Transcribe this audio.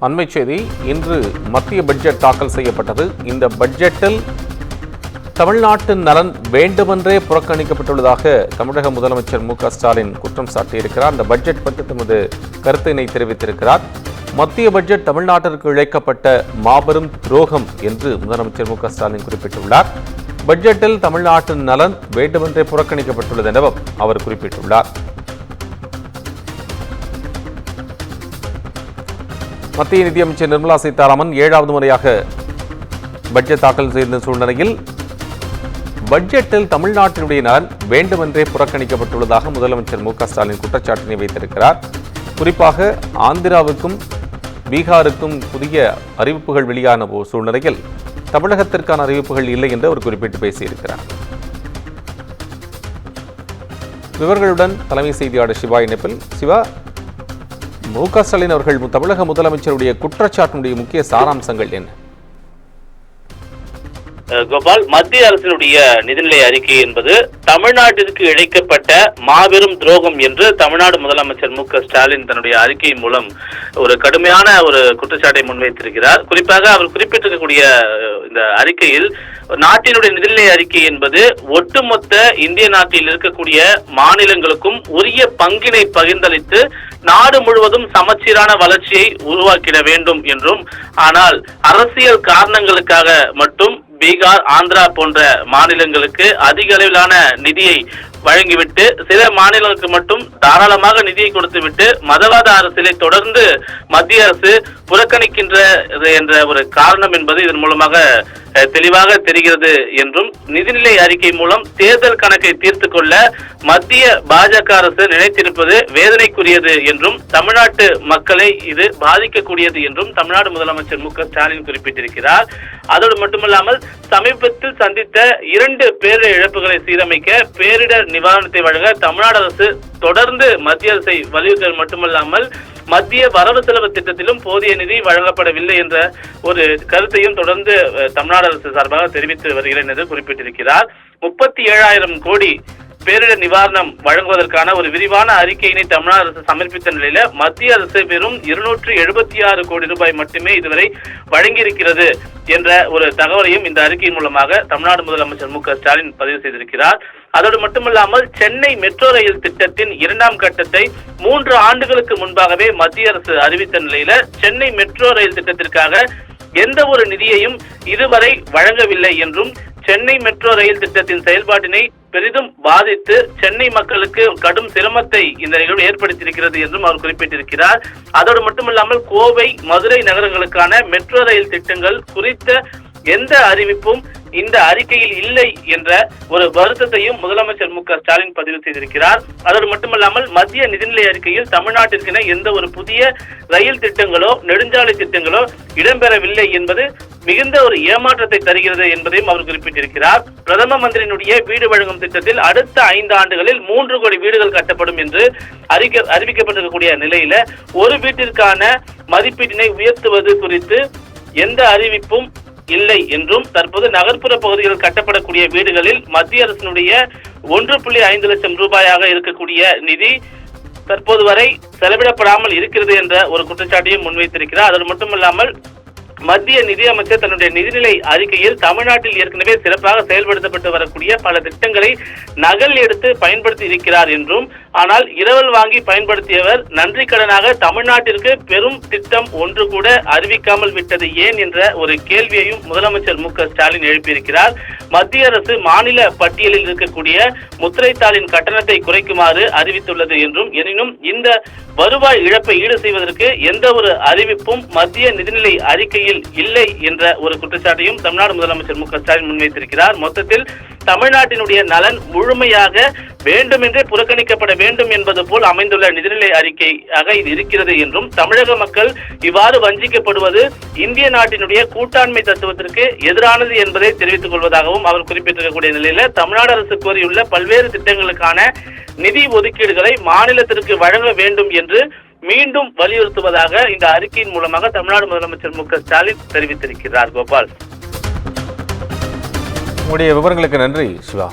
அண்மை செய்தி. இன்று மத்திய பட்ஜெட் தாக்கல் செய்யப்பட்டது. இந்த பட்ஜெட்டில் தமிழ்நாட்டின் நலன் வேண்டுமென்றே புறக்கணிக்கப்பட்டுள்ளதாக தமிழக முதலமைச்சர் மு க ஸ்டாலின் குற்றம் சாட்டியிருக்கிறார். அந்த பட்ஜெட் பற்றி தமது கருத்தினை தெரிவித்திருக்கிறார். மத்திய பட்ஜெட் தமிழ்நாட்டிற்கு இழைக்கப்பட்ட மாபெரும் துரோகம் என்று முதலமைச்சர் மு க ஸ்டாலின் குறிப்பிட்டுள்ளார். பட்ஜெட்டில் தமிழ்நாட்டின் நலன் வேண்டுமென்றே புறக்கணிக்கப்பட்டுள்ளது எனவும் அவர் குறிப்பிட்டுள்ளார். மத்திய நிதியமைச்சர் நிர்மலா சீதாராமன் 7வது முறையாக பட்ஜெட் தாக்கல் செய்த சூழ்நிலையில் பட்ஜெட்டில் தமிழ்நாட்டினுடைய நலன் வேண்டுமென்றே புறக்கணிக்கப்பட்டுள்ளதாக முதலமைச்சர் மு க ஸ்டாலின் குற்றச்சாட்டினை வைத்திருக்கிறார். குறிப்பாக ஆந்திராவுக்கும் பீகாருக்கும் புதிய அறிவிப்புகள் வெளியான சூழ்நிலையில் தமிழகத்திற்கான அறிவிப்புகள் இல்லை என்று அவர் குறிப்பிட்டு பேசியிருக்கிறார். விவரங்களுடன் தலைமை செய்தியாளர் சிவா இணைப்பில். சிவா, மு க ஸ்டாலின் அவர்கள் தமிழக முதலமைச்சருடைய குற்றச்சாட்டினுடைய முக்கிய சாராம்சங்கள் என்ன? கோபால், மத்திய அரசினுடைய நிதிநிலை அறிக்கை என்பது தமிழ்நாட்டிற்கு இழைக்கப்பட்ட மாபெரும் துரோகம் என்று தமிழ்நாடு முதலமைச்சர் மு க ஸ்டாலின் தன்னுடைய அறிக்கையின் மூலம் ஒரு கடுமையான ஒரு குற்றச்சாட்டை முன்வைத்திருக்கிறார். குறிப்பாக அவர் குறிப்பிட்டிருக்கக்கூடிய இந்த அறிக்கையில் நாட்டினுடைய நிதிநிலை அறிக்கை என்பது ஒட்டுமொத்த இந்திய நாட்டில் இருக்கக்கூடிய மாநிலங்களுக்கும் உரிய பங்கினை பகிர்ந்தளித்து நாடு முழுவதும் சமச்சீரான வளர்ச்சியை உருவாக்கிட வேண்டும் என்றும், ஆனால் அரசியல் காரணங்களுக்காக மட்டும் பீகார், ஆந்திரா போன்ற மாநிலங்களுக்கு அதிக அளவிலான நிதியை வழங்கிவிட்டு சில மாநிலங்களுக்கு மட்டும் தாராளமாக நிதியை கொடுத்துவிட்டு மதவாத அரசியலை தொடர்ந்து மத்திய அரசு புறக்கணிக்கின்ற என்ற ஒரு காரணம் என்பது இதன் மூலமாக தெளிவாக தெரிகிறது என்றும், நிதிநிலை அறிக்கை மூலம் தேர்தல் கணக்கை தீர்த்து கொள்ள மத்திய பாஜக அரசு நினைத்திருப்பது வேதனைக்குரியது என்றும், தமிழ்நாட்டு மக்களை இது பாதிக்கக்கூடியது என்றும் தமிழ்நாடு முதலமைச்சர் மு க ஸ்டாலின் குறிப்பிட்டிருக்கிறார். அதோடு மட்டுமல்லாமல் சமீபத்தில் சந்தித்த 2 பேரிடர் இழப்புகளை சீரமைக்க பேரிடர் நிவாரணத்தை வழங்க தமிழ்நாடு அரசு தொடர்ந்து மத்திய அரசை வலியுறுத்தல் மட்டுமல்லாமல் மத்திய வரவு செலவு திட்டத்திலும் போதிய நிதி வழங்கப்படவில்லை என்ற ஒரு கருத்தையும் தொடர்ந்து தமிழ்நாடு அரசு சார்பாக தெரிவித்து வருகிறேன் என்று குறிப்பிட்டிருக்கிறார். 37,000 கோடி பேரிடர் நிவாரணம் வழங்குவதற்கான ஒரு விரிவான அறிக்கையினை தமிழ்நாடு அரசு சமர்ப்பித்த நிலையில மத்திய அரசு வெறும் 276 கோடி ரூபாய் மட்டுமே இதுவரை வழங்கியிருக்கிறது என்ற ஒரு தகவலையும் இந்த அறிக்கையின் மூலமாக தமிழ்நாடு முதலமைச்சர் மு க ஸ்டாலின் பதிவு செய்திருக்கிறார். அதோடு மட்டுமல்லாமல் சென்னை மெட்ரோ ரயில் திட்டத்தின் 2ஆம் கட்டத்தை 3 ஆண்டுகளுக்கு முன்பாகவே மத்திய அரசு அறிவித்த நிலையில சென்னை மெட்ரோ ரயில் திட்டத்திற்காக எந்த ஒரு நிதியையும் இதுவரை வழங்கவில்லை என்றும், சென்னை மெட்ரோ ரயில் திட்டத்தின் செயல்பாட்டினை பெரிதும் பாதித்து சென்னை மக்களுக்கு கடும் சிரமத்தை இந்த நிகழ்வு ஏற்படுத்தியிருக்கிறது என்றும் அவர் குறிப்பிட்டிருக்கிறார். அதோடு மட்டுமல்லாமல் கோவை, மதுரை நகரங்களுக்கான மெட்ரோ ரயில் திட்டங்கள் குறித்த எந்த அறிவிப்பும் இந்த அறிக்கையில் இல்லை என்ற ஒரு வருத்தத்தையும் முதலமைச்சர் மு க ஸ்டாலின் பதிவு செய்திருக்கிறார். அதோடு மட்டுமல்லாமல் மத்திய நிதிநிலை அறிக்கையில் தமிழ்நாட்டிற்கென எந்த ஒரு புதிய ரயில் திட்டங்களோ நெடுஞ்சாலை திட்டங்களோ இடம்பெறவில்லை என்பது மிகுந்த ஒரு ஏமாற்றத்தை தருகிறது என்பதையும் அவர் குறிப்பிட்டிருக்கிறார். பிரதம மந்திரியினுடைய வீடு வழங்கும் திட்டத்தில் அடுத்த 5 ஆண்டுகளில் 3 கோடி வீடுகள் கட்டப்படும் என்று அறிவிக்கப்பட்டிருக்கக்கூடிய நிலையில ஒரு வீட்டிற்கான மதிப்பீட்டினை உயர்த்துவது குறித்து எந்த அறிவிப்பும் இல்லை என்றும், தற்போது நகர்ப்புற பகுதிகளில் கட்டப்படக்கூடிய வீடுகளில் மத்திய அரசினுடைய 1.5 லட்சம் ரூபாயாக இருக்கக்கூடிய நிதி தற்போது வரை செலவிடப்படாமல் இருக்கிறது என்ற ஒரு குற்றச்சாட்டையும் முன்வைத்திருக்கிறார். அது மட்டுமல்லாமல் மத்திய நிதியமைச்சர் தன்னுடைய நிதிநிலை அறிக்கையில் தமிழ்நாட்டில் ஏற்கனவே சிறப்பாக செயல்படுத்தப்பட்டு வரக்கூடிய பல திட்டங்களை நகல் எடுத்து பயன்படுத்தி இருக்கிறார் என்றும், ஆனால் இரவல் வாங்கி பயன்படுத்தியவர் நன்றி கடனாக தமிழ்நாட்டிற்கு பெரும் திட்டம் ஒன்று கூட அறிவிக்காமல் விட்டது ஏன் என்ற ஒரு கேள்வியையும் முதலமைச்சர் மு க ஸ்டாலின் எழுப்பியிருக்கிறார். மத்திய அரசு மாநில பட்டியலில் இருக்கக்கூடிய முத்திரைத்தாளின் கட்டணத்தை குறைக்குமாறு அறிவித்துள்ளது என்றும், எனினும் இந்த வருவாய் இழப்பை ஈடு செய்வதற்கு எந்த ஒரு அறிவிப்பும் மத்திய நிதிநிலை அறிக்கையில் இல்லை என்ற ஒரு குற்றச்சாட்டையும் தமிழ்நாடு முதலமைச்சர் மு க ஸ்டாலின் முன்வைத்திருக்கிறார். மொத்தத்தில் தமிழ்நாட்டினுடைய நலன் முழுமையாக வேண்டுமென்றே புறக்கணிக்கப்பட வேண்டும் என்பது போல் அமைந்துள்ள நிதிநிலை அறிக்கையாக இது இருக்கிறது என்றும், தமிழக மக்கள் இவ்வாறு வஞ்சிக்கப்படுவது இந்திய நாட்டினுடைய கூட்டாண்மை தத்துவத்திற்கு எதிரானது என்பதை தெரிவித்துக் கொள்வதாகவும் அவர் குறிப்பிட்டிருக்கக்கூடிய நிலையில தமிழ்நாடு அரசு கோரியுள்ள பல்வேறு திட்டங்களுக்கான நிதி ஒதுக்கீடுகளை மாநிலத்திற்கு வழங்க வேண்டும் என்று மீண்டும் வலியுறுத்துவதாக இந்த அறிக்கையின் மூலமாக தமிழ்நாடு முதலமைச்சர் மு க ஸ்டாலின் தெரிவித்திருக்கிறார். கோபால், உங்களுடைய விவரங்களுக்கு நன்றி சிவா.